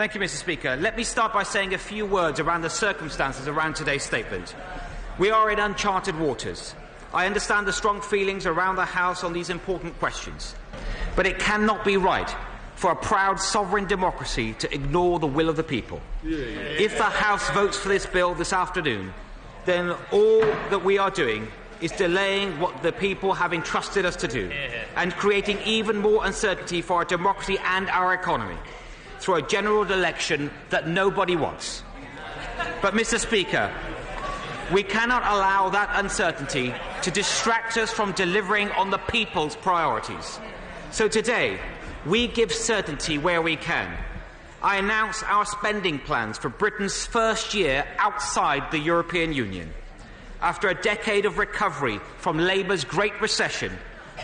Thank you, Mr. Speaker. Let me start by saying a few words around the circumstances around today's statement. We are in uncharted waters. I understand the strong feelings around the House on these important questions. But it cannot be right for a proud sovereign democracy to ignore the will of the people. If the House votes for this bill this afternoon, then all that we are doing is delaying what the people have entrusted us to do and creating even more uncertainty for our democracy and our economy through a general election that nobody wants. But, Mr. Speaker, we cannot allow that uncertainty to distract us from delivering on the people's priorities. So today, we give certainty where we can. I announce our spending plans for Britain's first year outside the European Union. After a decade of recovery from Labour's Great Recession,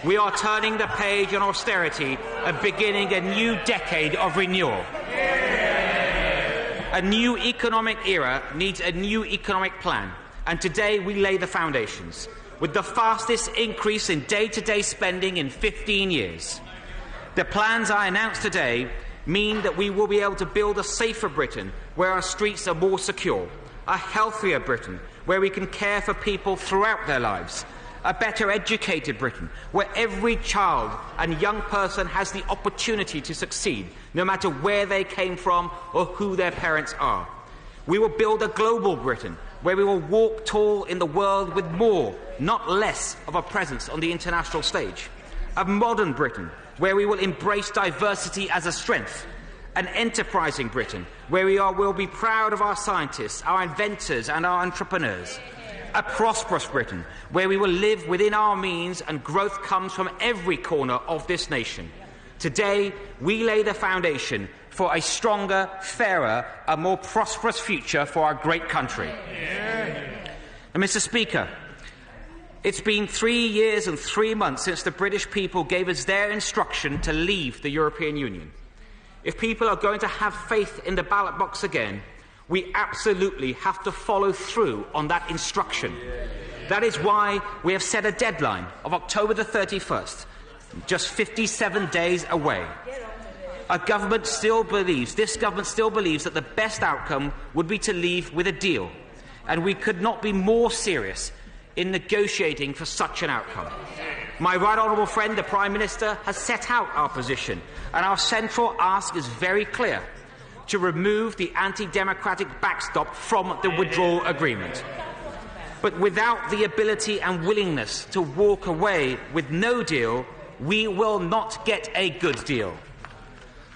we are turning the page on austerity and beginning a new decade of renewal. A new economic era needs a new economic plan, and today we lay the foundations, with the fastest increase in day-to-day spending in 15 years. The plans I announce today mean that we will be able to build a safer Britain where our streets are more secure, a healthier Britain where we can care for people throughout their lives, a better educated Britain where every child and young person has the opportunity to succeed, no matter where they came from or who their parents are. We will build a global Britain where we will walk tall in the world with more, not less, of a presence on the international stage. A modern Britain where we will embrace diversity as a strength. An enterprising Britain where we will be proud of our scientists, our inventors and our entrepreneurs. A prosperous Britain where we will live within our means and growth comes from every corner of this nation. Today, we lay the foundation for a stronger, fairer and more prosperous future for our great country. And Mr. Speaker, it's been 3 years and 3 months since the British people gave us their instruction to leave the European Union. If people are going to have faith in the ballot box again, we absolutely have to follow through on that instruction. That is why we have set a deadline of October the 31st, just 57 days away. This government still believes that the best outcome would be to leave with a deal, and we could not be more serious in negotiating for such an outcome. My right honourable friend, the Prime Minister, has set out our position, and our central ask is very clear: to remove the anti-democratic backstop from the withdrawal agreement. But without the ability and willingness to walk away with no deal, we will not get a good deal.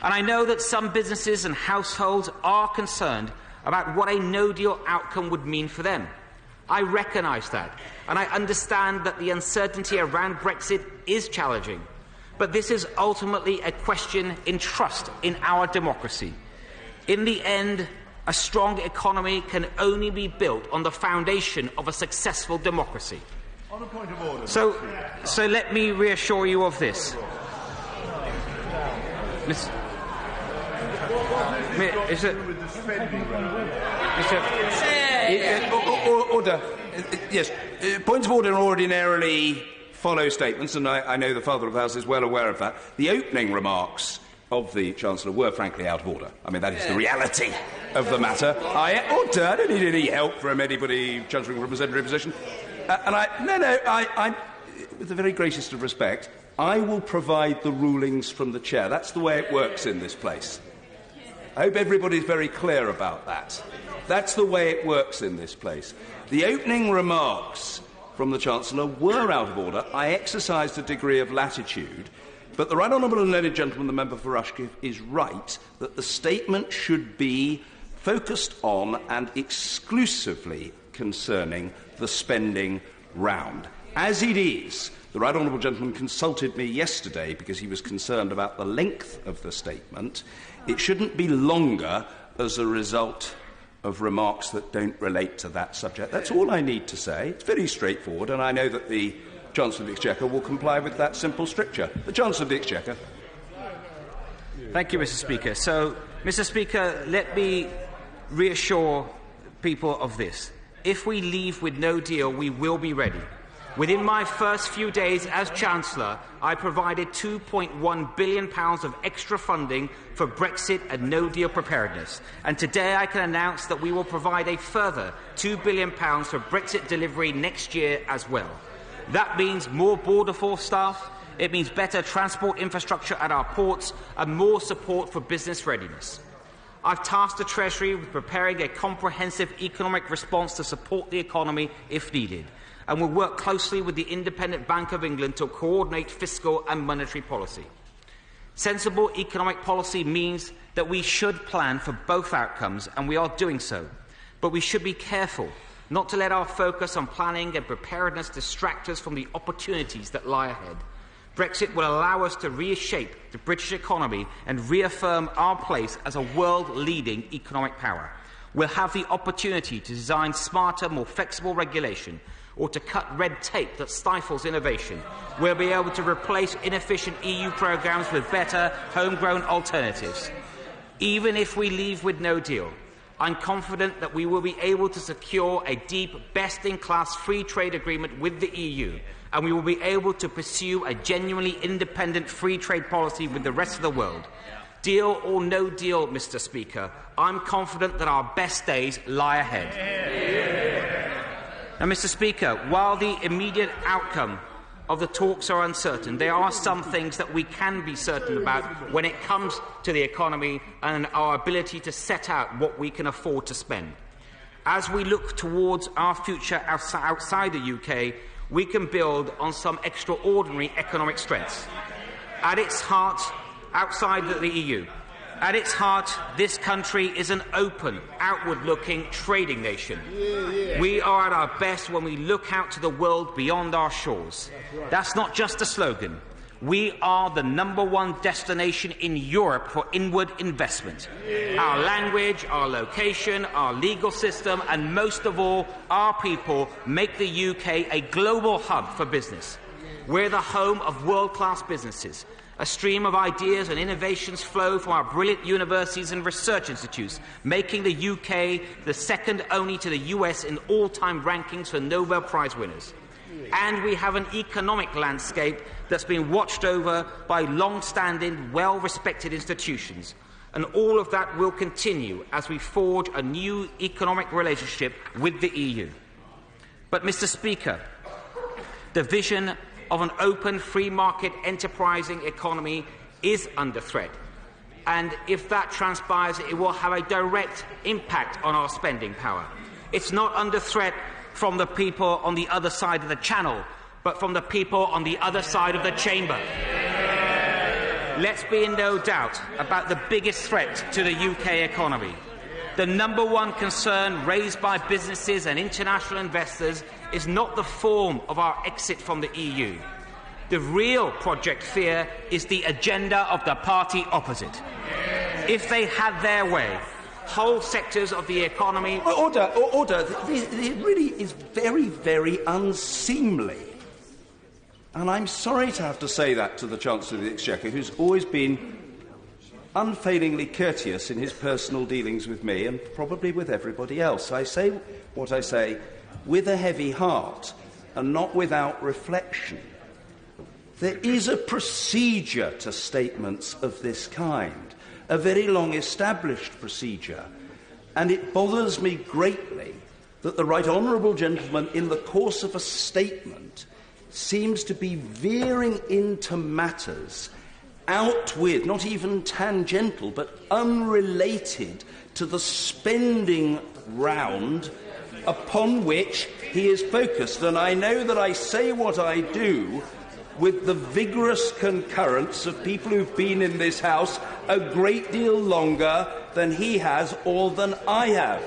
And I know that some businesses and households are concerned about what a no-deal outcome would mean for them. I recognise that, and I understand that the uncertainty around Brexit is challenging. But this is ultimately a question in trust in our democracy. In the end, a strong economy can only be built on the foundation of a successful democracy. On a point of order. So let me reassure you of this. Order. Yes. Points of order ordinarily follow statements, and I know the Father of the House is well aware of that. The opening remarks of the Chancellor were frankly out of order. I mean, that is the reality of the matter. I don't need any help from anybody judging from a secondary position. With the very greatest of respect, I will provide the rulings from the Chair. That's the way it works in this place. I hope everybody's very clear about that. That's the way it works in this place. The opening remarks from the Chancellor were out of order. I exercised a degree of latitude. But the Right Honourable and learned gentleman, the member for Rushcliffe, is right that the statement should be focused on and exclusively concerning the spending round. As it is, the Right Honourable gentleman consulted me yesterday because he was concerned about the length of the statement. It shouldn't be longer as a result of remarks that don't relate to that subject. That's all I need to say. It's very straightforward, and I know that the Chancellor of the Exchequer will comply with that simple stricture. The Chancellor of the Exchequer. Thank you, Mr. Speaker. So, Mr. Speaker, let me reassure people of this. If we leave with no deal, we will be ready. Within my first few days as Chancellor, I provided £2.1 billion of extra funding for Brexit and no-deal preparedness. And today I can announce that we will provide a further £2 billion for Brexit delivery next year as well. That means more border force staff, it means better transport infrastructure at our ports, and more support for business readiness. I've tasked the Treasury with preparing a comprehensive economic response to support the economy if needed, and will work closely with the Independent Bank of England to coordinate fiscal and monetary policy. Sensible economic policy means that we should plan for both outcomes, and we are doing so. But we should be careful not to let our focus on planning and preparedness distract us from the opportunities that lie ahead. Brexit will allow us to reshape the British economy and reaffirm our place as a world-leading economic power. We'll have the opportunity to design smarter, more flexible regulation, or to cut red tape that stifles innovation. We'll be able to replace inefficient EU programmes with better, homegrown alternatives. Even if we leave with no deal, I'm confident that we will be able to secure a deep, best-in-class free trade agreement with the EU, and we will be able to pursue a genuinely independent free trade policy with the rest of the world. Deal or no deal, Mr. Speaker, I'm confident that our best days lie ahead. Now, Mr. Speaker, while the immediate outcome of the talks are uncertain, there are some things that we can be certain about when it comes to the economy and our ability to set out what we can afford to spend. As we look towards our future outside the UK, we can build on some extraordinary economic strengths. At its heart, outside the EU, at its heart, this country is an open, outward-looking trading nation. We are at our best when we look out to the world beyond our shores. That's not just a slogan. We are the #1 destination in Europe for inward investment. Our language, our location, our legal system, and most of all, our people make the UK a global hub for business. We're the home of world-class businesses. A stream of ideas and innovations flow from our brilliant universities and research institutes, making the UK the second only to the US in all-time rankings for Nobel Prize winners. And we have an economic landscape that's been watched over by long-standing, well-respected institutions. And all of that will continue as we forge a new economic relationship with the EU. But, Mr. Speaker, the vision of an open, free-market, enterprising economy is under threat. And if that transpires, it will have a direct impact on our spending power. It's not under threat from the people on the other side of the channel, but from the people on the other side of the chamber. Let's be in no doubt about the biggest threat to the UK economy. The #1 concern raised by businesses and international investors is not the form of our exit from the EU. The real Project Fear is the agenda of the party opposite. If they had their way, whole sectors of the economy... Order. It really is very, very unseemly. And I'm sorry to have to say that to the Chancellor of the Exchequer, who's always been unfailingly courteous in his personal dealings with me and probably with everybody else. I say what I say with a heavy heart and not without reflection. There is a procedure to statements of this kind, a very long-established procedure, and it bothers me greatly that the Right Honourable Gentleman, in the course of a statement, seems to be veering into matters outwith, not even tangential, but unrelated to the spending round upon which he is focused. And I know that I say what I do with the vigorous concurrence of people who've been in this House a great deal longer than he has or than I have.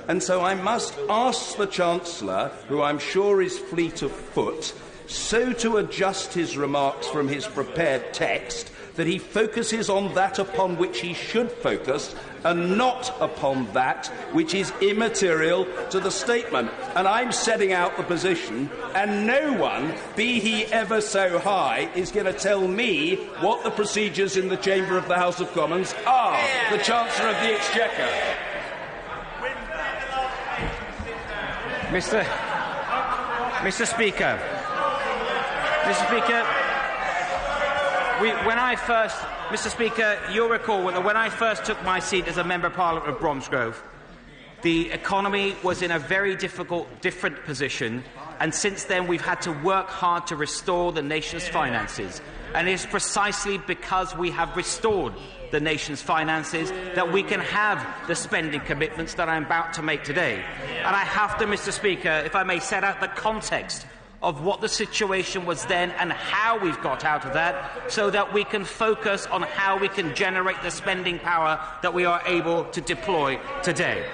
And so I must ask the Chancellor, who I'm sure is fleet of foot, so to adjust his remarks from his prepared text that he focuses on that upon which he should focus and not upon that which is immaterial to the statement. And I'm setting out the position, and no one, be he ever so high, is going to tell me what the procedures in the chamber of the House of Commons are. The Chancellor of the Exchequer. Mr. Speaker, Mr. Speaker, Mr. Speaker, you'll recall that when I first took my seat as a Member of Parliament of Bromsgrove, the economy was in a very different position, and since then we've had to work hard to restore the nation's finances. And it is precisely because we have restored the nation's finances that we can have the spending commitments that I'm about to make today. And I have to, Mr. Speaker, if I may, set out the context of what the situation was then and how we've got out of that, so that we can focus on how we can generate the spending power that we are able to deploy today.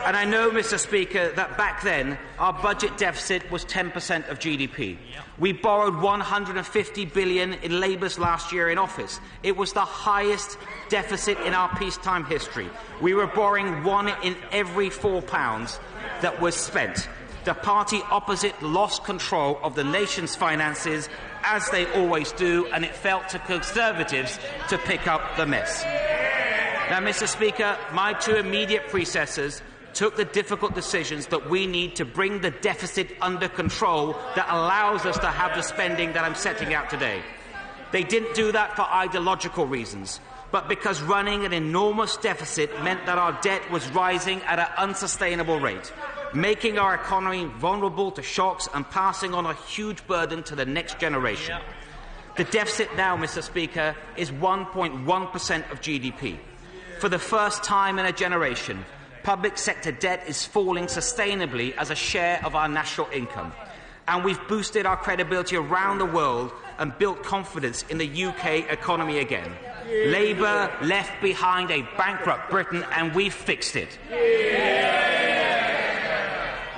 And I know, Mr. Speaker, that back then our budget deficit was 10% of GDP. We borrowed £150 billion in Labour's last year in office. It was the highest deficit in our peacetime history. We were borrowing £1 in every £4 that was spent. The party opposite lost control of the nation's finances, as they always do, and it fell to Conservatives to pick up the mess. Now, Mr. Speaker, my two immediate predecessors took the difficult decisions that we need to bring the deficit under control that allows us to have the spending that I'm setting out today. They didn't do that for ideological reasons, but because running an enormous deficit meant that our debt was rising at an unsustainable rate, making our economy vulnerable to shocks and passing on a huge burden to the next generation. The deficit now, Mr. Speaker, is 1.1% of GDP. For the first time in a generation, public sector debt is falling sustainably as a share of our national income. And we've boosted our credibility around the world and built confidence in the UK economy again. Labour left behind a bankrupt Britain, and we've fixed it.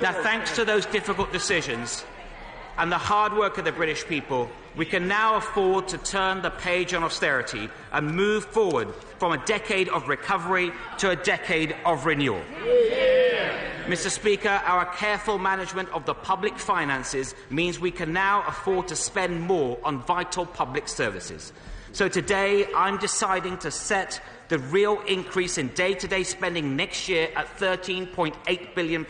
Now, thanks to those difficult decisions and the hard work of the British people, we can now afford to turn the page on austerity and move forward from a decade of recovery to a decade of renewal. Mr. Speaker, our careful management of the public finances means we can now afford to spend more on vital public services. So today, I'm deciding to set the real increase in day-to-day spending next year at £13.8 billion,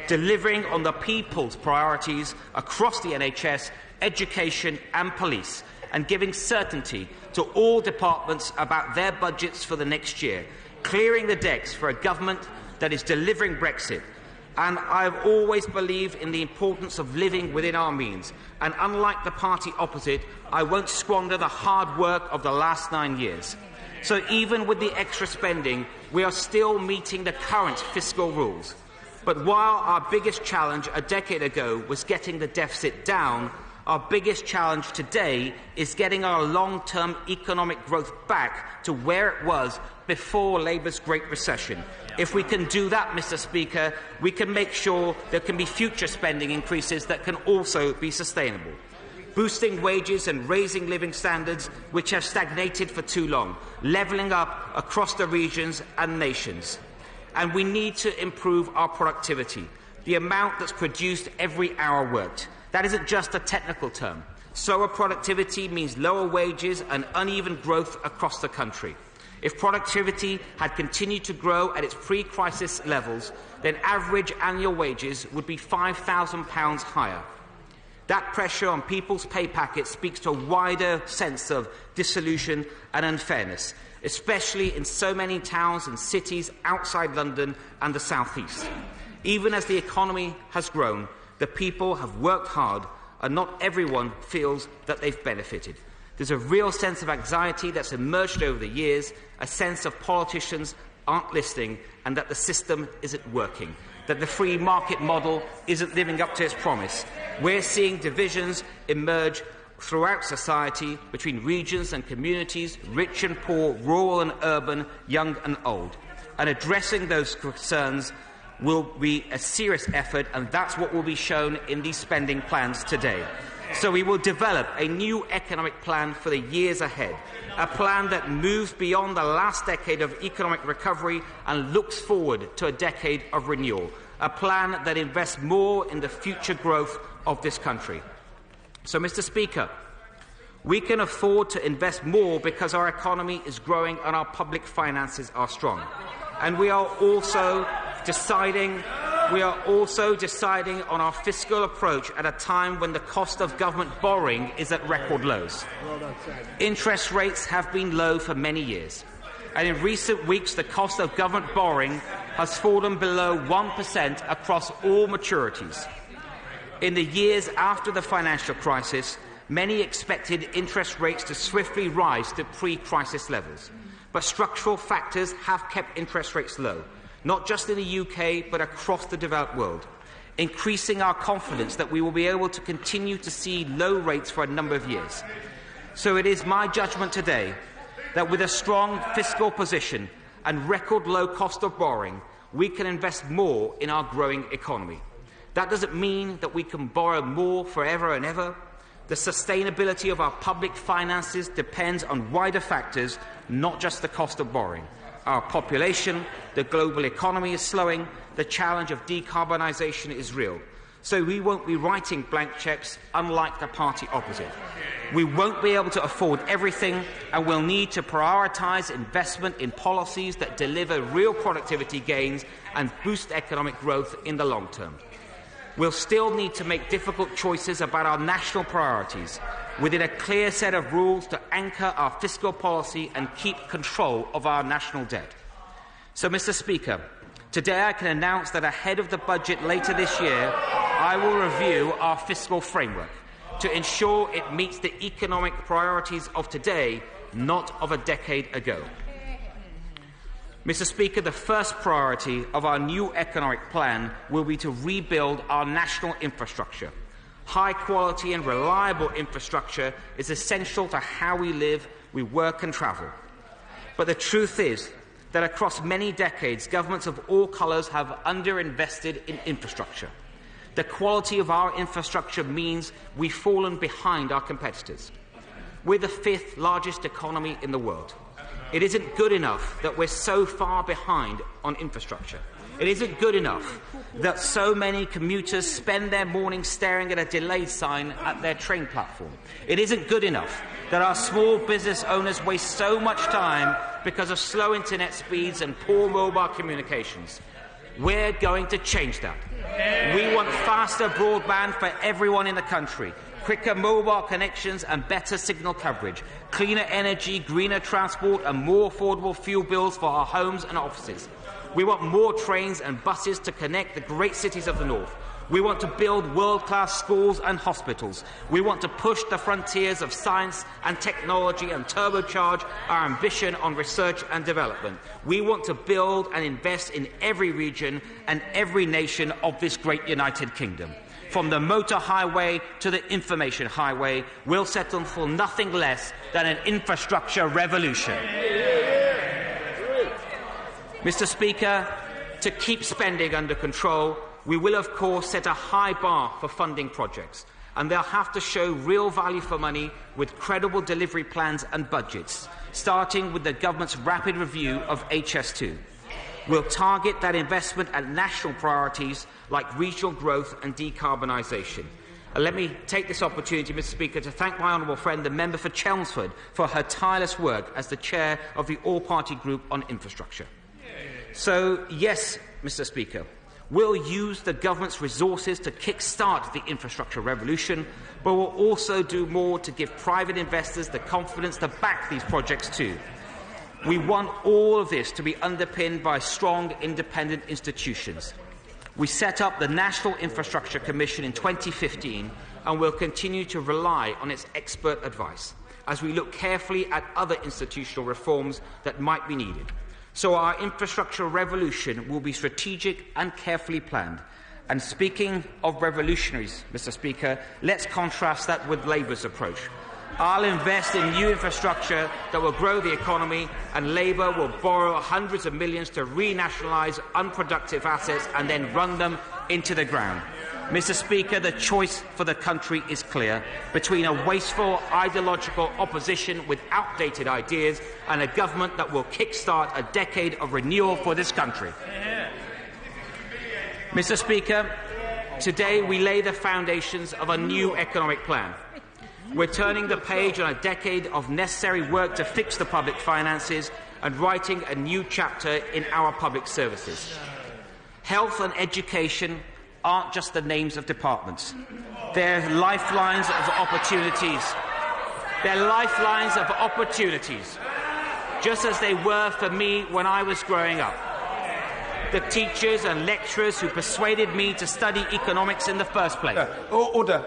delivering on the people's priorities across the NHS, education and police, and giving certainty to all departments about their budgets for the next year, clearing the decks for a government that is delivering Brexit. And I have always believed in the importance of living within our means, and unlike the party opposite, I won't squander the hard work of the last 9 years. So even with the extra spending, we are still meeting the current fiscal rules. But while our biggest challenge a decade ago was getting the deficit down, our biggest challenge today is getting our long-term economic growth back to where it was before Labour's Great Recession. If we can do that, Mr. Speaker, we can make sure there can be future spending increases that can also be sustainable. Boosting wages and raising living standards which have stagnated for too long, levelling up across the regions and nations. And we need to improve our productivity, the amount that's produced every hour worked. That isn't just a technical term. Slower productivity means lower wages and uneven growth across the country. If productivity had continued to grow at its pre-crisis levels, then average annual wages would be £5,000 higher. That pressure on people's pay packets speaks to a wider sense of disillusion and unfairness, especially in so many towns and cities outside London and the South East. Even as the economy has grown, the people have worked hard, and not everyone feels that they've benefited. There's a real sense of anxiety that's emerged over the years, a sense of politicians aren't listening and that the system isn't working, that the free market model isn't living up to its promise. We're seeing divisions emerge throughout society between regions and communities, rich and poor, rural and urban, young and old. And addressing those concerns will be a serious effort, and that's what will be shown in these spending plans today. So we will develop a new economic plan for the years ahead, a plan that moves beyond the last decade of economic recovery and looks forward to a decade of renewal, a plan that invests more in the future growth of this country. So, Mr. Speaker, we can afford to invest more because our economy is growing and our public finances are strong. And we are also deciding We are also deciding on our fiscal approach at a time when the cost of government borrowing is at record lows. Interest rates have been low for many years, and in recent weeks the cost of government borrowing has fallen below 1% across all maturities. In the years after the financial crisis, many expected interest rates to swiftly rise to pre-crisis levels, but structural factors have kept interest rates low, not just in the UK but across the developed world, increasing our confidence that we will be able to continue to see low rates for a number of years. So it is my judgment today that with a strong fiscal position and record low cost of borrowing, we can invest more in our growing economy. That doesn't mean that we can borrow more forever and ever. The sustainability of our public finances depends on wider factors, not just the cost of borrowing. Our population, the global economy is slowing, the challenge of decarbonisation is real. So we won't be writing blank cheques, unlike the party opposite. We won't be able to afford everything, and we'll need to prioritise investment in policies that deliver real productivity gains and boost economic growth in the long term. We'll still need to make difficult choices about our national priorities, within a clear set of rules to anchor our fiscal policy and keep control of our national debt. So, Mr. Speaker, today I can announce that ahead of the budget later this year, I will review our fiscal framework to ensure it meets the economic priorities of today, not of a decade ago. Mr. Speaker, the first priority of our new economic plan will be to rebuild our national infrastructure. High-quality and reliable infrastructure is essential to how we live, we work and travel. But the truth is that across many decades, governments of all colours have underinvested in infrastructure. The quality of our infrastructure means we've fallen behind our competitors. We're the fifth largest economy in the world. It isn't good enough that we're so far behind on infrastructure. It isn't good enough that so many commuters spend their mornings staring at a delayed sign at their train platform. It isn't good enough that our small business owners waste so much time because of slow internet speeds and poor mobile communications. We're going to change that. We want faster broadband for everyone in the country, quicker mobile connections and better signal coverage, cleaner energy, greener transport and more affordable fuel bills for our homes and offices. We want more trains and buses to connect the great cities of the north. We want to build world-class schools and hospitals. We want to push the frontiers of science and technology and turbocharge our ambition on research and development. We want to build and invest in every region and every nation of this great United Kingdom. From the motor highway to the information highway, we'll settle for nothing less than an infrastructure revolution. Mr. Speaker, to keep spending under control, we will, of course, set a high bar for funding projects, and they'll have to show real value for money with credible delivery plans and budgets, starting with the government's rapid review of HS2. We'll target that investment at national priorities like regional growth and decarbonisation. And let me take this opportunity, Mr. Speaker, to thank my honourable friend, the member for Chelmsford, for her tireless work as the chair of the all-party group on infrastructure. So, yes, Mr. Speaker, we'll use the government's resources to kick-start the infrastructure revolution, but we'll also do more to give private investors the confidence to back these projects too. We want all of this to be underpinned by strong, independent institutions. We set up the National Infrastructure Commission in 2015 and will continue to rely on its expert advice as we look carefully at other institutional reforms that might be needed. So our infrastructure revolution will be strategic and carefully planned. And speaking of revolutionaries, Mr. Speaker, let's contrast that with Labour's approach. I'll invest in new infrastructure that will grow the economy, and Labour will borrow hundreds of millions to renationalise unproductive assets and then run them into the ground. Mr. Speaker, the choice for the country is clear between a wasteful, ideological opposition with outdated ideas and a government that will kick-start a decade of renewal for this country. Mr. Speaker, today we lay the foundations of a new economic plan. We're turning the page on a decade of necessary work to fix the public finances and writing a new chapter in our public services. Health and education aren't just the names of departments. They're lifelines of opportunities. They're lifelines of opportunities, just as they were for me when I was growing up. The teachers and lecturers who persuaded me to study economics in the first place. Order.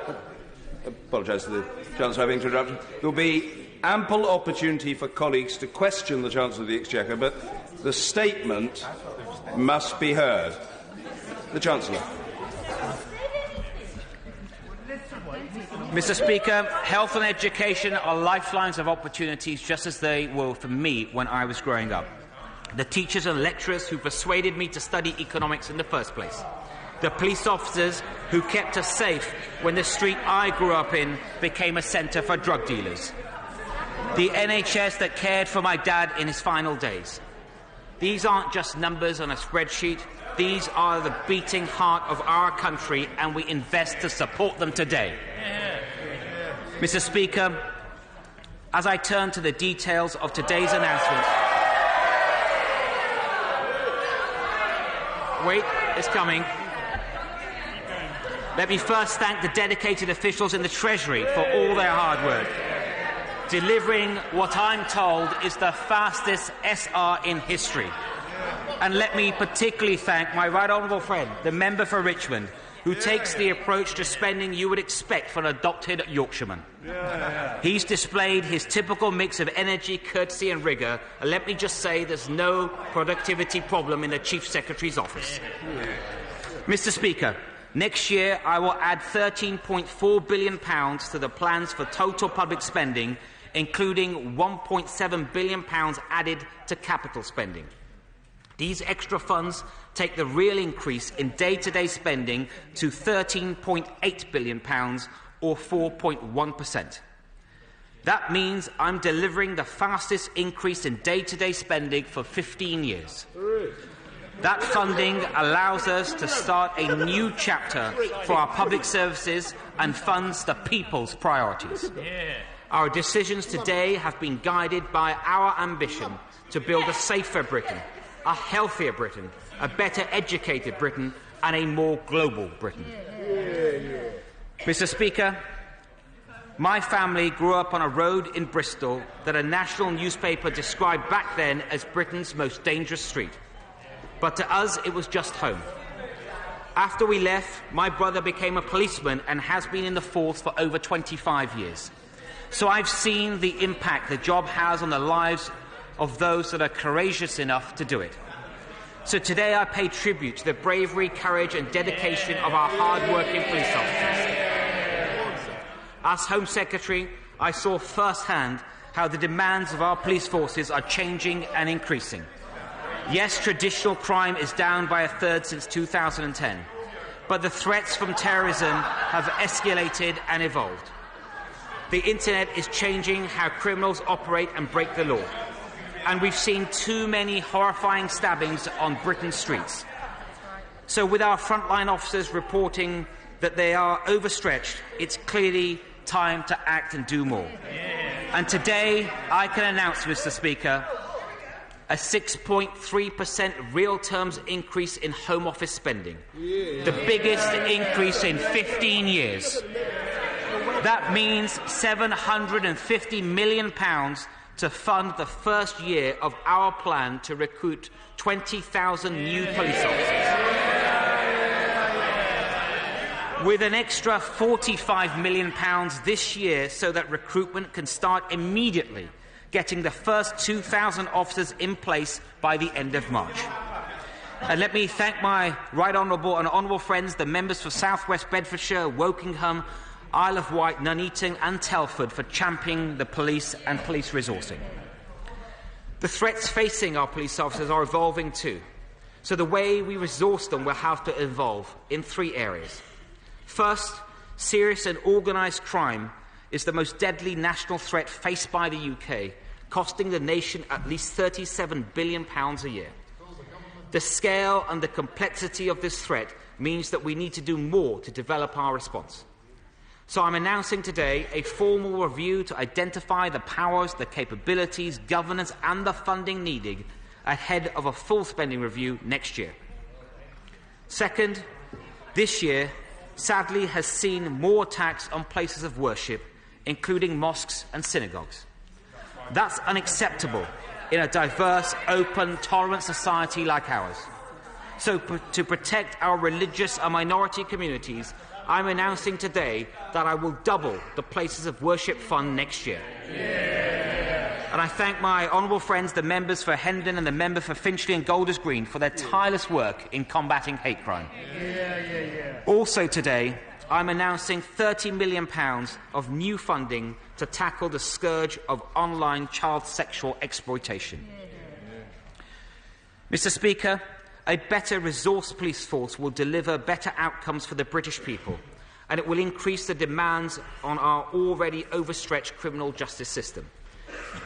Apologise to the Chancellor for having interrupted. There will be ample opportunity for colleagues to question the Chancellor of the Exchequer, but the statement must be heard. The Chancellor. Mr. Speaker, health and education are lifelines of opportunities, just as they were for me when I was growing up. The teachers and lecturers who persuaded me to study economics in the first place. The police officers who kept us safe when the street I grew up in became a centre for drug dealers. The NHS that cared for my dad in his final days. These aren't just numbers on a spreadsheet. These are the beating heart of our country, and we invest to support them today. Mr. Speaker, as I turn to the details of today's announcement... Wait, it's coming. Let me first thank the dedicated officials in the Treasury for all their hard work, delivering what I'm told is the fastest SR in history. And let me particularly thank my right honourable friend, the member for Richmond, who takes the approach to spending you would expect from an adopted Yorkshireman. He's displayed his typical mix of energy, courtesy and rigour, and let me just say there's no productivity problem in the Chief Secretary's office. Mr. Speaker, next year I will add £13.4 billion to the plans for total public spending, including £1.7 billion added to capital spending. These extra funds take the real increase in day-to-day spending to £13.8 billion, or 4.1%. That means I'm delivering the fastest increase in day-to-day spending for 15 years. That funding allows us to start a new chapter for our public services and funds the people's priorities. Our decisions today have been guided by our ambition to build a safer Britain, a healthier Britain, a better educated Britain and a more global Britain. Mr. Speaker, my family grew up on a road in Bristol that a national newspaper described back then as Britain's most dangerous street. But to us, it was just home. After we left, my brother became a policeman and has been in the force for over 25 years. So I've seen the impact the job has on the lives of those that are courageous enough to do it. So today I pay tribute to the bravery, courage and dedication of our hard-working police officers. As Home Secretary, I saw firsthand how the demands of our police forces are changing and increasing. Yes, traditional crime is down by a third since 2010, but the threats from terrorism have escalated and evolved. The internet is changing how criminals operate and break the law, and we've seen too many horrifying stabbings on Britain's streets. So with our frontline officers reporting that they are overstretched, it's clearly time to act and do more. And today I can announce, Mr. Speaker, a 6.3% real terms increase in Home Office spending, the biggest increase in 15 years. That means £750 million to fund the first year of our plan to recruit 20,000 new police officers. With an extra £45 million this year so that recruitment can start immediately, getting the first 2,000 officers in place by the end of March. And let me thank my right honourable and honourable friends, the members for South West Bedfordshire, Wokingham, Isle of Wight, Nuneaton and Telford for championing the police and police resourcing. The threats facing our police officers are evolving too, so the way we resource them will have to evolve in three areas. First, serious and organised crime is the most deadly national threat faced by the UK, costing the nation at least £37 billion a year. The scale and the complexity of this threat means that we need to do more to develop our response. So I'm announcing today a formal review to identify the powers, the capabilities, governance and the funding needed ahead of a full spending review next year. Second, this year, sadly, has seen more attacks on places of worship, including mosques and synagogues. That's unacceptable in a diverse, open, tolerant society like ours. So, to protect our religious and minority communities, I'm announcing today that I will double the Places of Worship Fund next year. And I thank my honourable friends, the members for Hendon and the member for Finchley and Golders Green, for their tireless work in combating hate crime. Also today, I'm announcing £30 million of new funding to tackle the scourge of online child sexual exploitation. Mr. Speaker, a better resource police force will deliver better outcomes for the British people, and it will increase the demands on our already overstretched criminal justice system.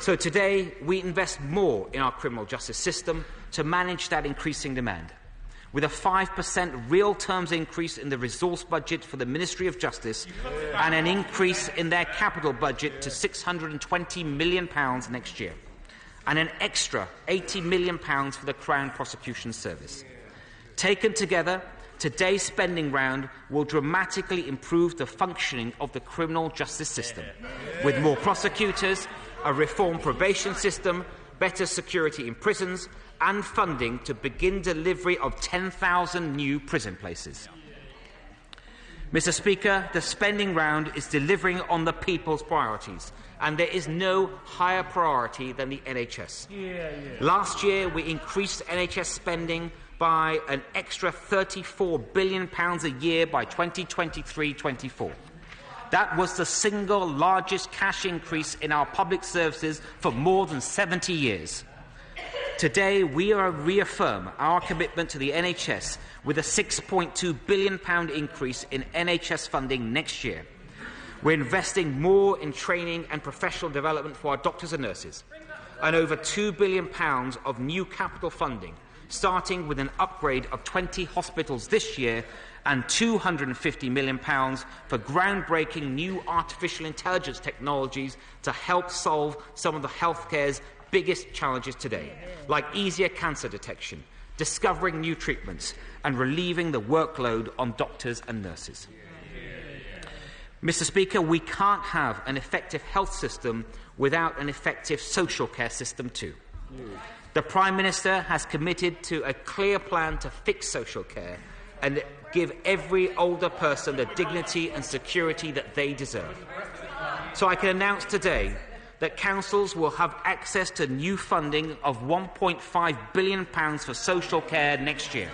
So today, we invest more in our criminal justice system to manage that increasing demand, with a 5% real terms increase in the resource budget for the Ministry of Justice and an increase in their capital budget to £620 million next year, and an extra £80 million for the Crown Prosecution Service. Taken together, today's spending round will dramatically improve the functioning of the criminal justice system, with more prosecutors, a reformed probation system, better security in prisons, and funding to begin delivery of 10,000 new prison places. Mr. Speaker, the spending round is delivering on the people's priorities, and there is no higher priority than the NHS. Last year, we increased NHS spending by an extra £34 billion a year by 2023-24. That was the single largest cash increase in our public services for more than 70 years. Today, we reaffirm our commitment to the NHS with a £6.2 billion increase in NHS funding next year. We're investing more in training and professional development for our doctors and nurses, and over £2 billion of new capital funding, starting with an upgrade of 20 hospitals this year and £250 million for groundbreaking new artificial intelligence technologies to help solve some of the healthcare's biggest challenges today, like easier cancer detection, discovering new treatments, and relieving the workload on doctors and nurses. Mr. Speaker, we can't have an effective health system without an effective social care system too. The Prime Minister has committed to a clear plan to fix social care and give every older person the dignity and security that they deserve. So I can announce today that councils will have access to new funding of £1.5 billion for social care next year,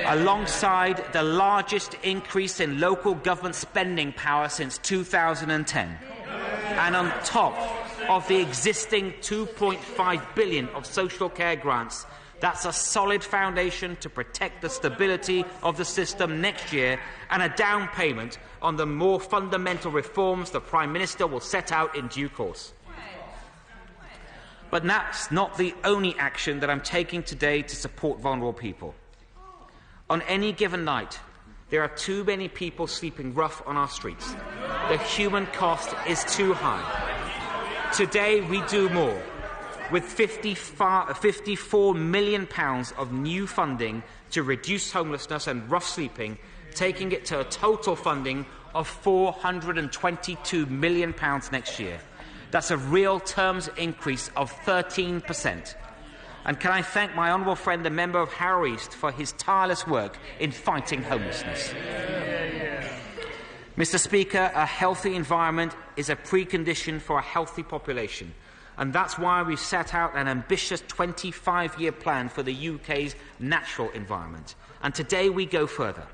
alongside the largest increase in local government spending power since 2010, and on top of the existing £2.5 billion of social care grants. That's a solid foundation to protect the stability of the system next year, and a down payment on the more fundamental reforms the Prime Minister will set out in due course. But that's not the only action that I'm taking today to support vulnerable people. On any given night, there are too many people sleeping rough on our streets. The human cost is too high. Today we do more, with £54 million of new funding to reduce homelessness and rough sleeping, taking it to a total funding of £422 million next year. That's a real terms increase of 13%. And can I thank my honourable friend, the member of Harrow East, for his tireless work in fighting homelessness. Mr. Speaker, a healthy environment is a precondition for a healthy population. And that's why we've set out an ambitious 25-year plan for the UK's natural environment. And today we go further.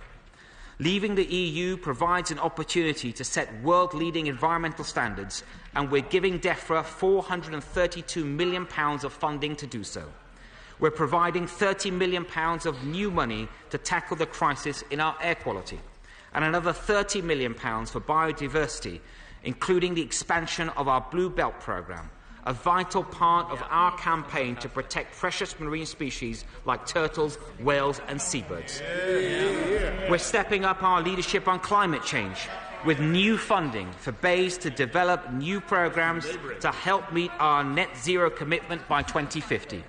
Leaving the EU provides an opportunity to set world-leading environmental standards, and we're giving DEFRA £432 million of funding to do so. We're providing £30 million of new money to tackle the crisis in our air quality, and another £30 million for biodiversity, including the expansion of our Blue Belt programme, a vital part of our campaign to protect precious marine species like turtles, whales and seabirds. We're stepping up our leadership on climate change with new funding for BEIS to develop new programmes to help meet our net zero commitment by 2050.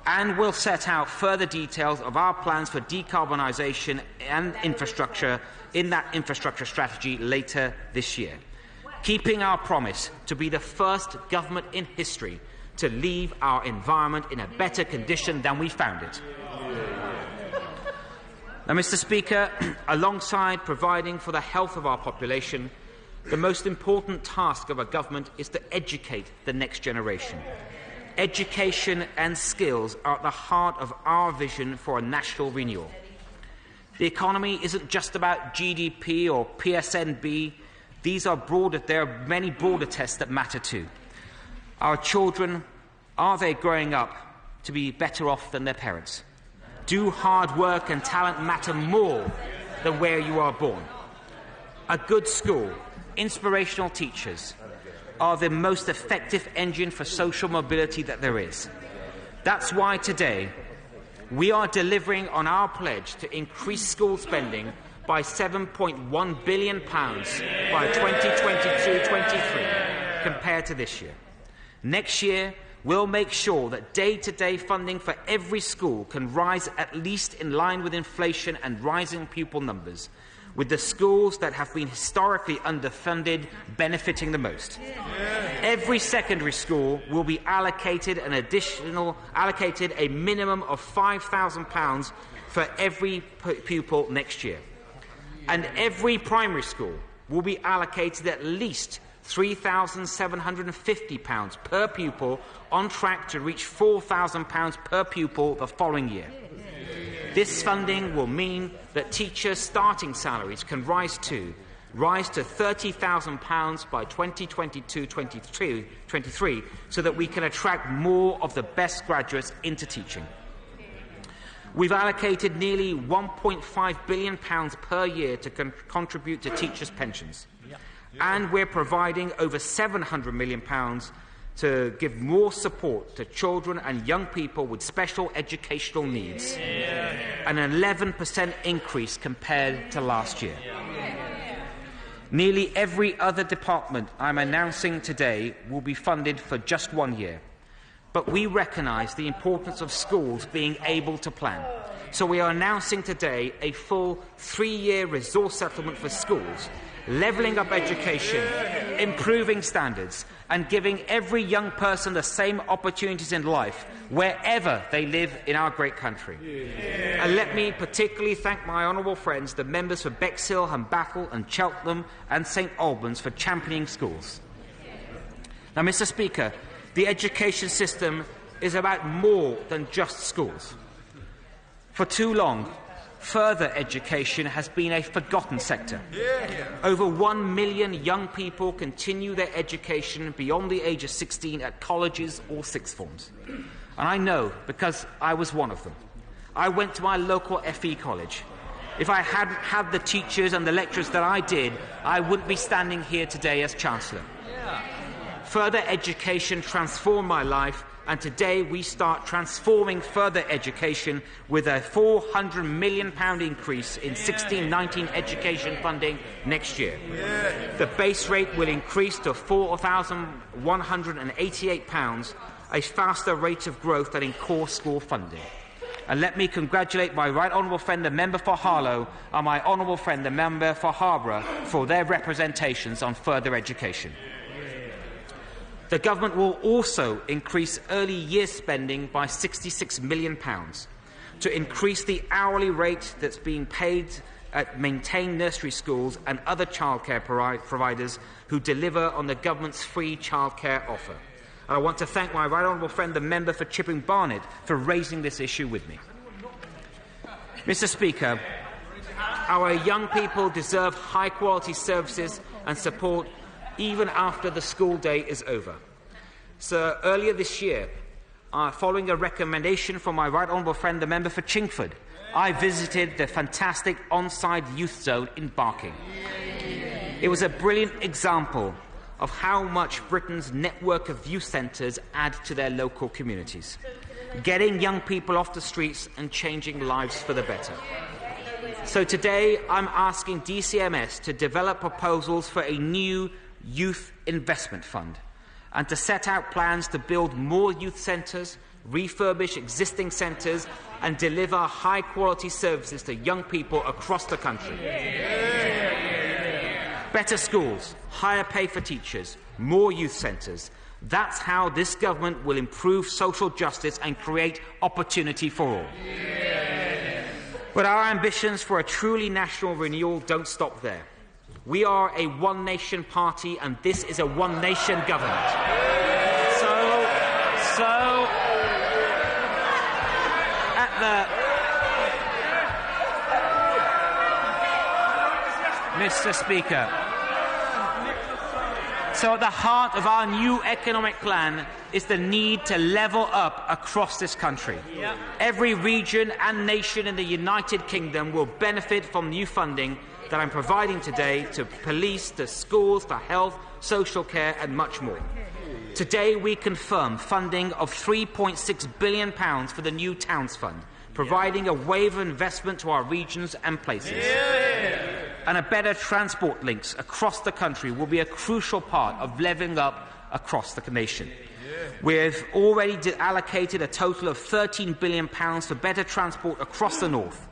and we'll set out further details of our plans for decarbonisation and infrastructure in that infrastructure strategy later this year, keeping our promise to be the first government in history to leave our environment in a better condition than we found it. Now, Mr. Speaker, alongside providing for the health of our population, the most important task of a government is to educate the next generation. Education and skills are at the heart of our vision for a national renewal. The economy isn't just about GDP or PSNB. There are many broader tests that matter too. Our children, are they growing up to be better off than their parents? Do hard work and talent matter more than where you are born? A good school, inspirational teachers, are the most effective engine for social mobility that there is. That's why today we are delivering on our pledge to increase school spending by £7.1 billion by 2022-23 compared to this year. Next year, we'll make sure that day-to-day funding for every school can rise at least in line with inflation and rising pupil numbers, with the schools that have been historically underfunded benefiting the most. Every secondary school will be allocated a minimum of £5,000 for every pupil next year. And every primary school will be allocated at least £3,750 per pupil, on track to reach £4,000 per pupil the following year. This funding will mean that teachers' starting salaries can rise to £30,000 by 2022-23, so that we can attract more of the best graduates into teaching. We've allocated nearly £1.5 billion per year to contribute to teachers' pensions. And we're providing over £700 million to give more support to children and young people with special educational needs, an 11% increase compared to last year. Nearly every other department I'm announcing today will be funded for just 1 year. But we recognise the importance of schools being able to plan. So we are announcing today a full 3-year resource settlement for schools, levelling up education, improving standards, and giving every young person the same opportunities in life wherever they live in our great country. And let me particularly thank my honourable friends, the members for Bexhill and Battle and Cheltenham and St Albans, for championing schools. Now, Mr. Speaker, the education system is about more than just schools. For too long, further education has been a forgotten sector. Over 1 million young people continue their education beyond the age of 16 at colleges or sixth forms. And I know, because I was one of them. I went to my local FE college. If I hadn't had the teachers and the lecturers that I did, I wouldn't be standing here today as Chancellor. Further education transformed my life, and today we start transforming further education with a £400 million increase in 16-19 education funding next year. The base rate will increase to £4,188, a faster rate of growth than in core school funding. And let me congratulate my right honourable friend, the member for Harlow, and my honourable friend, the member for Harborough, for their representations on further education. The government will also increase early years spending by £66 million to increase the hourly rate that's being paid at maintained nursery schools and other childcare providers who deliver on the government's free childcare offer. And I want to thank my right honourable friend, the member for Chipping Barnet, for raising this issue with me. Mr. Speaker, our young people deserve high-quality services and support even after the school day is over. So earlier this year, following a recommendation from my right honourable friend, the member for Chingford, I visited the fantastic on-site youth zone in Barking. It was a brilliant example of how much Britain's network of youth centres add to their local communities, getting young people off the streets and changing lives for the better. So today I'm asking DCMS to develop proposals for a new youth investment fund, and to set out plans to build more youth centres, refurbish existing centres and deliver high-quality services to young people across the country. Better schools, higher pay for teachers, more youth centres. That's how this government will improve social justice and create opportunity for all. But our ambitions for a truly national renewal don't stop there. We are a one-nation party, and this is a one-nation government. Mr. Speaker, so at the heart of our new economic plan is the need to level up across this country. Every region and nation in the United Kingdom will benefit from new funding that I'm providing today to police, to schools, to health, social care and much more. Today we confirm funding of £3.6 billion for the new Towns Fund, providing a wave of investment to our regions and places. And a better transport links across the country will be a crucial part of levelling up across the nation. We've already allocated a total of £13 billion for better transport across the north.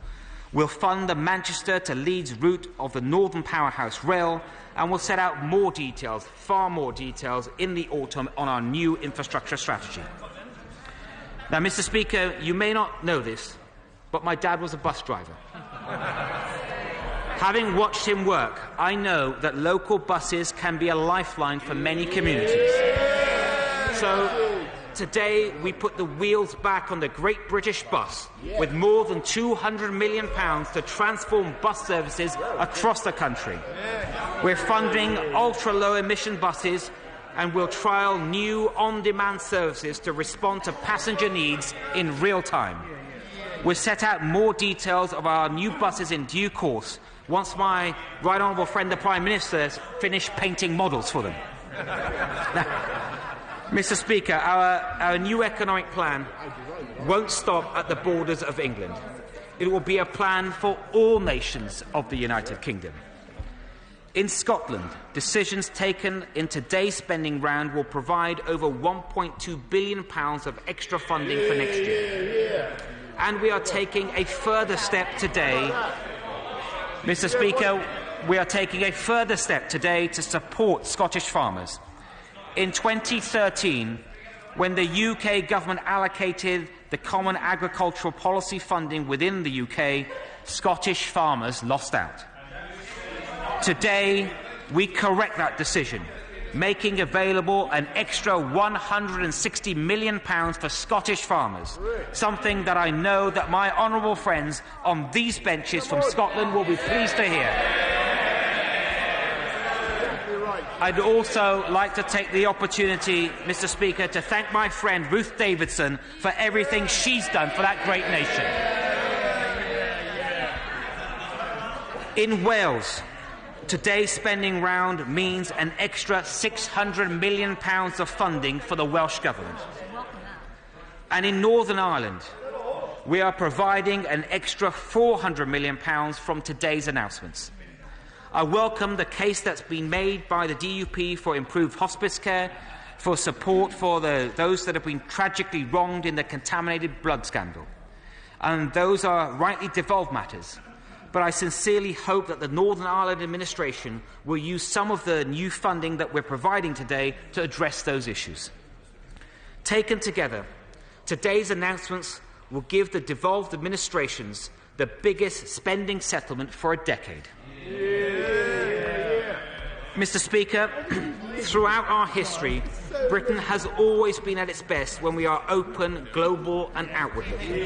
We'll fund the Manchester to Leeds route of the Northern Powerhouse Rail, and we'll set out more details, far more details, in the autumn on our new infrastructure strategy. Now, Mr. Speaker, you may not know this, but my dad was a bus driver. Having watched him work, I know that local buses can be a lifeline for many communities. So today we put the wheels back on the Great British Bus with more than £200 million to transform bus services across the country. We're funding ultra-low emission buses, and we'll trial new on-demand services to respond to passenger needs in real time. We'll set out more details of our new buses in due course once my right honourable friend the Prime Minister has finished painting models for them. Now, Mr. Speaker, our new economic plan won't stop at the borders of England. It will be a plan for all nations of the United Kingdom. In Scotland, decisions taken in today's spending round will provide over £1.2 billion of extra funding for next year. And we are taking a further step today. Mr. Speaker, we are taking a further step today to support Scottish farmers. In 2013, when the UK government allocated the Common Agricultural Policy funding within the UK, Scottish farmers lost out. Today, we correct that decision, making available an extra £160 million for Scottish farmers, something that I know that my honourable friends on these benches from Scotland will be pleased to hear. I'd also like to take the opportunity, Mr. Speaker, to thank my friend Ruth Davidson for everything she's done for that great nation. In Wales, today's spending round means an extra £600 million of funding for the Welsh Government. And in Northern Ireland, we are providing an extra £400 million from today's announcements. I welcome the case that's been made by the DUP for improved hospice care, for support for those that have been tragically wronged in the contaminated blood scandal. And those are rightly devolved matters. But I sincerely hope that the Northern Ireland administration will use some of the new funding that we're providing today to address those issues. Taken together, today's announcements will give the devolved administrations the biggest spending settlement for a decade. Mr. Speaker, throughout our history, Britain has always been at its best when we are open, global and outward-looking.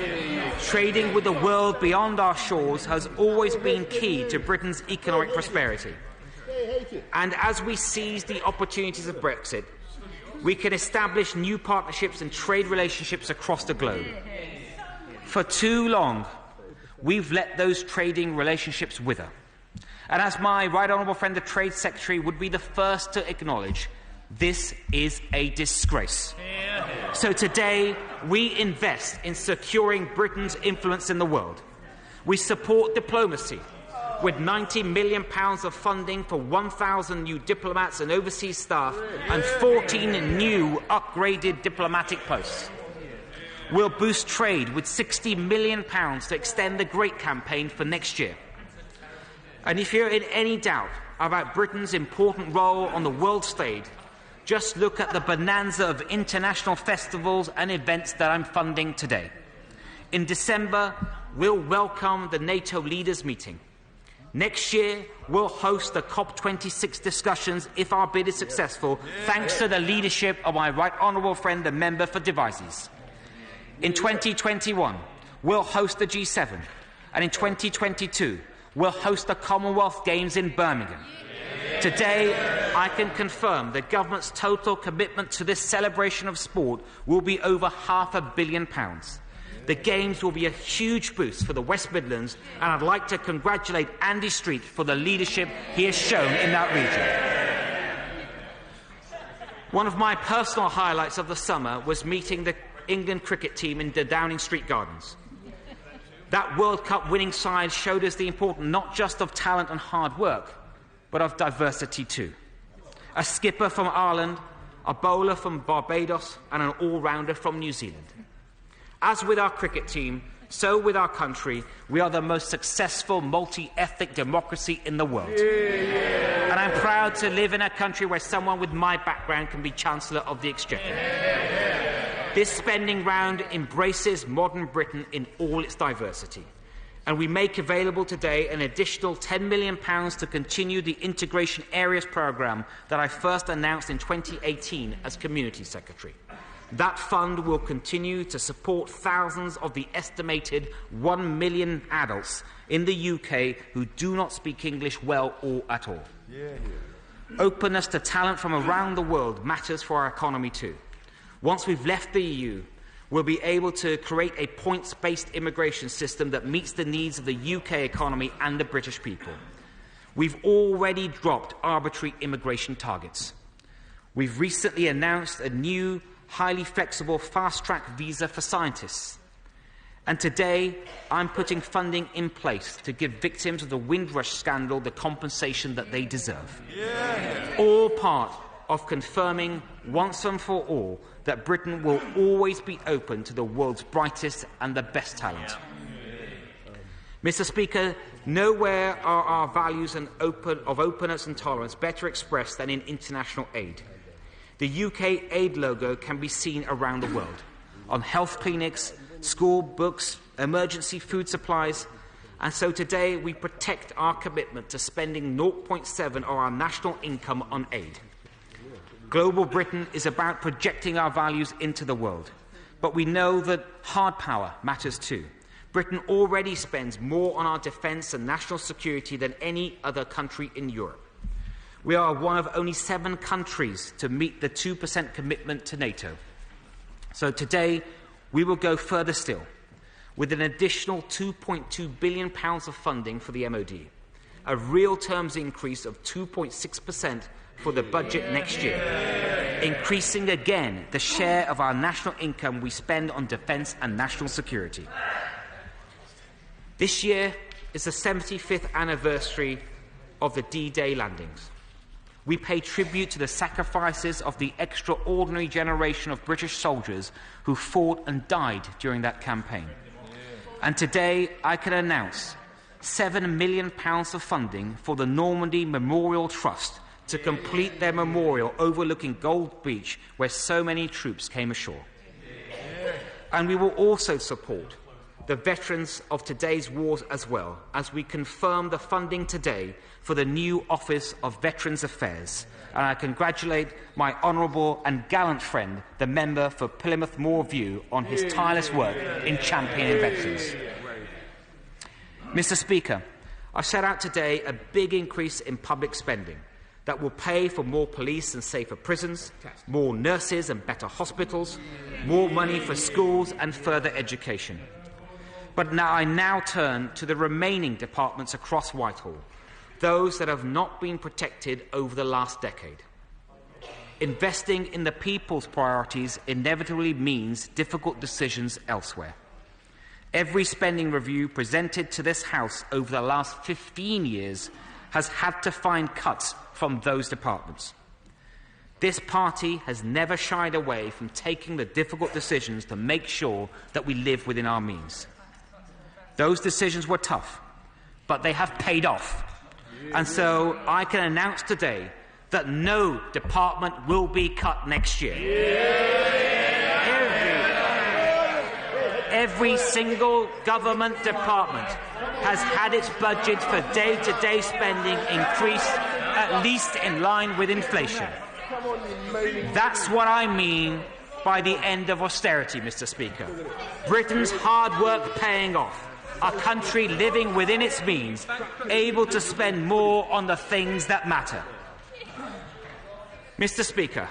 Trading with the world beyond our shores has always been key to Britain's economic prosperity. And as we seize the opportunities of Brexit, we can establish new partnerships and trade relationships across the globe. For too long, we've let those trading relationships wither. And as my right honourable friend the Trade Secretary would be the first to acknowledge, this is a disgrace. So today, we invest in securing Britain's influence in the world. We support diplomacy. with £90 million of funding for 1,000 new diplomats and overseas staff and 14 new upgraded diplomatic posts. We'll boost trade with £60 million to extend the Great Campaign for next year. And if you're in any doubt about Britain's important role on the world stage, just look at the bonanza of international festivals and events that I'm funding today. In December, we'll welcome the NATO leaders meeting. Next year, we'll host the COP26 discussions if our bid is successful, thanks to the leadership of my right honourable friend, the member for Devizes. In 2021, we'll host the G7, and in 2022, we'll host the Commonwealth Games in Birmingham. Today, I can confirm the government's total commitment to this celebration of sport will be over £500 million. The Games will be a huge boost for the West Midlands, and I'd like to congratulate Andy Street for the leadership he has shown in that region. One of my personal highlights of the summer was meeting the England cricket team in the Downing Street Gardens. That World Cup winning side showed us the importance not just of talent and hard work, but of diversity too. A skipper from Ireland, a bowler from Barbados, and an all-rounder from New Zealand. As with our cricket team, so with our country, we are the most successful multi-ethnic democracy in the world. And I'm proud to live in a country where someone with my background can be Chancellor of the Exchequer. This spending round embraces modern Britain in all its diversity. And we make available today an additional £10 million to continue the Integration Areas programme that I first announced in 2018 as Community Secretary. That fund will continue to support thousands of the estimated 1 million adults in the UK who do not speak English well or at all. Openness to talent from around the world matters for our economy too. Once we've left the EU, we'll be able to create a points-based immigration system that meets the needs of the UK economy and the British people. We've already dropped arbitrary immigration targets. We've recently announced a new, highly flexible fast-track visa for scientists. And today, I'm putting funding in place to give victims of the Windrush scandal the compensation that they deserve. All part of confirming once and for all that Britain will always be open to the world's brightest and the best talent. Mr. Speaker, nowhere are our values of openness and tolerance better expressed than in international aid. The UK aid logo can be seen around the world, on health clinics, school books, emergency food supplies, and so today we protect our commitment to spending 0.7% of our national income on aid. Global Britain is about projecting our values into the world, but we know that hard power matters too. Britain already spends more on our defence and national security than any other country in Europe. We are one of only 7 countries to meet the 2% commitment to NATO. So today, we will go further still, with an additional £2.2 billion of funding for the MOD, a real terms increase of 2.6% for the budget next year, increasing again the share of our national income we spend on defence and national security. This year is the 75th anniversary of the D-Day landings. We pay tribute to the sacrifices of the extraordinary generation of British soldiers who fought and died during that campaign. And today I can announce £7 million of funding for the Normandy Memorial Trust to complete their memorial overlooking Gold Beach, where so many troops came ashore. And we will also support the veterans of today's wars as well, as we confirm the funding today for the new Office of Veterans Affairs. And I congratulate my honourable and gallant friend, the member for Plymouth Moor View, on his tireless work in championing veterans. Mr. Speaker, I set out today a big increase in public spending that will pay for more police and safer prisons, more nurses and better hospitals, more money for schools and further education. But now I turn to the remaining departments across Whitehall, those that have not been protected over the last decade. Investing in the people's priorities inevitably means difficult decisions elsewhere. Every spending review presented to this House over the last 15 years has had to find cuts from those departments. This party has never shied away from taking the difficult decisions to make sure that we live within our means. Those decisions were tough, but they have paid off. And so I can announce today that no department will be cut next year. Every single government department has had its budget for day-to-day spending increased at least in line with inflation. That's what I mean by the end of austerity, Mr. Speaker. Britain's hard work paying off. A country living within its means, able to spend more on the things that matter. Mr. Speaker,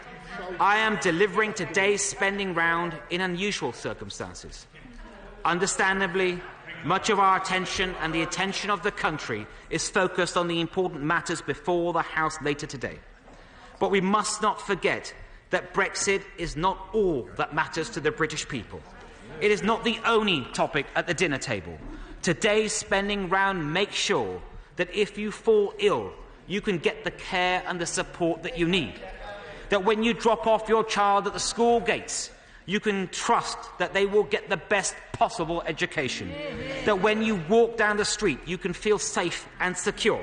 I am delivering today's spending round in unusual circumstances. Understandably, much of our attention and the attention of the country is focused on the important matters before the House later today. But we must not forget that Brexit is not all that matters to the British people. It is not the only topic at the dinner table. Today's spending round makes sure that if you fall ill, you can get the care and the support that you need. That when you drop off your child at the school gates, you can trust that they will get the best possible education. That when you walk down the street, you can feel safe and secure.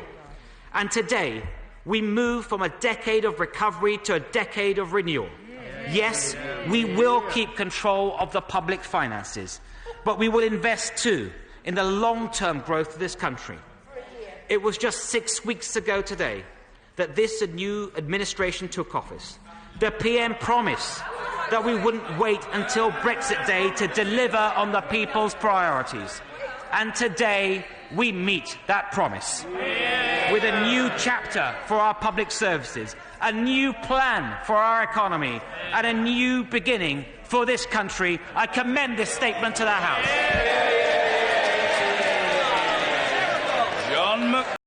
And today, we move from a decade of recovery to a decade of renewal. Yes, we will keep control of the public finances, but we will invest too in the long-term growth of this country. It was just 6 weeks ago today that this new administration took office. The PM promised that we wouldn't wait until Brexit Day to deliver on the people's priorities. And today we meet that promise with a new chapter for our public services, a new plan for our economy, and a new beginning for this country. I commend this statement to the House.